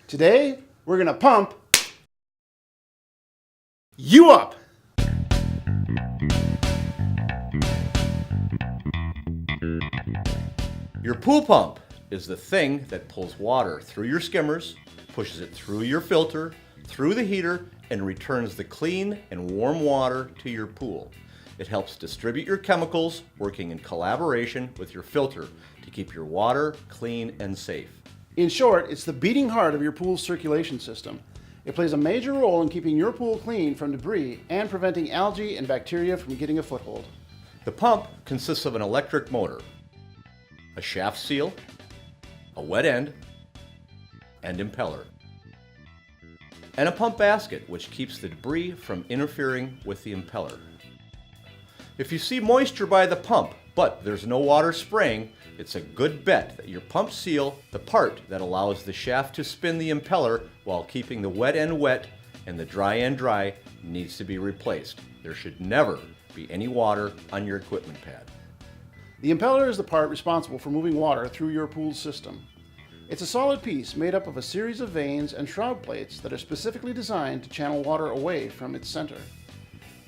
Today, we're going to pump you up. Your pool pump is the thing that pulls water through your skimmers, pushes it through your filter, through the heater, and returns the clean and warm water to your pool. It helps distribute your chemicals, working in collaboration with your filter to keep your water clean and safe. In short, it's the beating heart of your pool's circulation system. It plays a major role in keeping your pool clean from debris and preventing algae and bacteria from getting a foothold. The pump consists of an electric motor, a shaft seal, a wet end, and impeller, and a pump basket which keeps the debris from interfering with the impeller. If you see moisture by the pump, but there's no water spraying, it's a good bet that your pump seal, the part that allows the shaft to spin the impeller while keeping the wet end wet and the dry end dry, needs to be replaced. There should never be any water on your equipment pad. The impeller is the part responsible for moving water through your pool's system. It's a solid piece made up of a series of vanes and shroud plates that are specifically designed to channel water away from its center.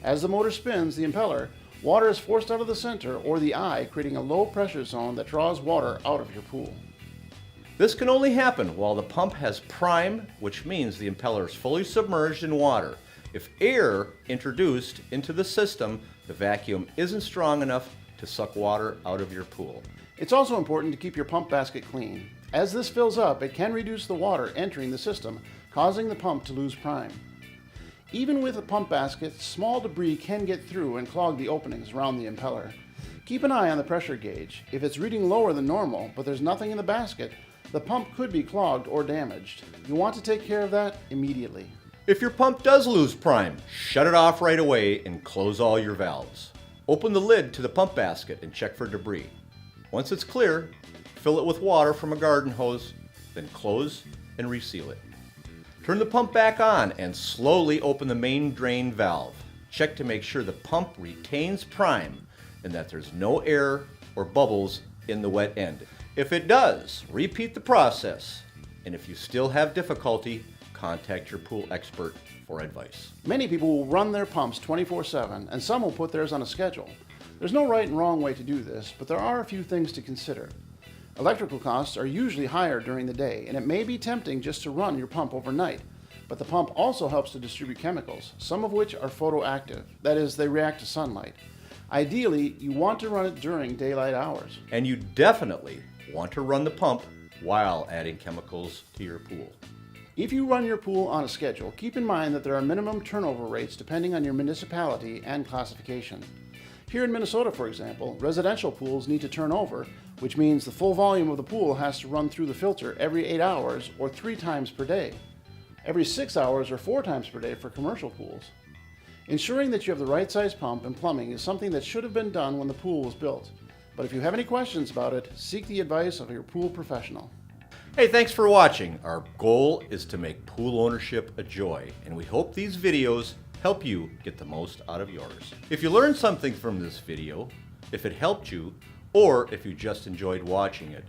As the motor spins the impeller, water is forced out of the center or the eye, creating a low pressure zone that draws water out of your pool. This can only happen while the pump has prime, which means the impeller is fully submerged in water. If air introduced into the system, the vacuum isn't strong enough to suck water out of your pool. It's also important to keep your pump basket clean. As this fills up, it can reduce the water entering the system, causing the pump to lose prime. Even with a pump basket, small debris can get through and clog the openings around the impeller. Keep an eye on the pressure gauge. If it's reading lower than normal, but there's nothing in the basket, the pump could be clogged or damaged. You want to take care of that immediately. If your pump does lose prime, shut it off right away and close all your valves. Open the lid to the pump basket and check for debris. Once it's clear, fill it with water from a garden hose, then close and reseal it. Turn the pump back on and slowly open the main drain valve. Check to make sure the pump retains prime and that there's no air or bubbles in the wet end. If it does, repeat the process. And if you still have difficulty, contact your pool expert for advice. Many people will run their pumps 24/7, and some will put theirs on a schedule. There's no right and wrong way to do this, but there are a few things to consider. Electrical costs are usually higher during the day, and it may be tempting just to run your pump overnight. But the pump also helps to distribute chemicals, some of which are photoactive. That is, they react to sunlight. Ideally, you want to run it during daylight hours. And you definitely want to run the pump while adding chemicals to your pool. If you run your pool on a schedule, keep in mind that there are minimum turnover rates depending on your municipality and classification. Here in Minnesota, for example, residential pools need to turn over, which means the full volume of the pool has to run through the filter every 8 hours or 3 times per day. Every 6 hours or 4 times per day for commercial pools. Ensuring that you have the right size pump and plumbing is something that should have been done when the pool was built. But if you have any questions about it, seek the advice of your pool professional. Hey, thanks for watching. Our goal is to make pool ownership a joy, and we hope these videos help you get the most out of yours. If you learned something from this video, if it helped you, or if you just enjoyed watching it,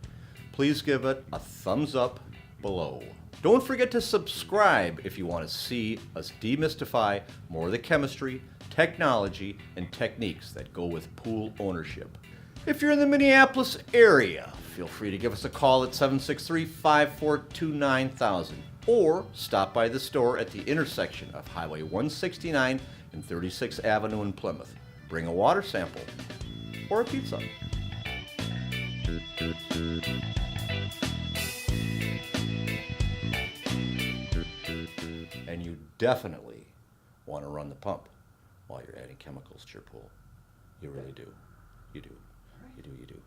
please give it a thumbs up below. Don't forget to subscribe if you want to see us demystify more of the chemistry, technology, and techniques that go with pool ownership. If you're in the Minneapolis area, feel free to give us a call at 763-542-9000 or stop by the store at the intersection of Highway 169 and 36th Avenue in Plymouth. Bring a water sample or a pizza. And you definitely want to run the pump while you're adding chemicals to your pool. You really do. You do. You do.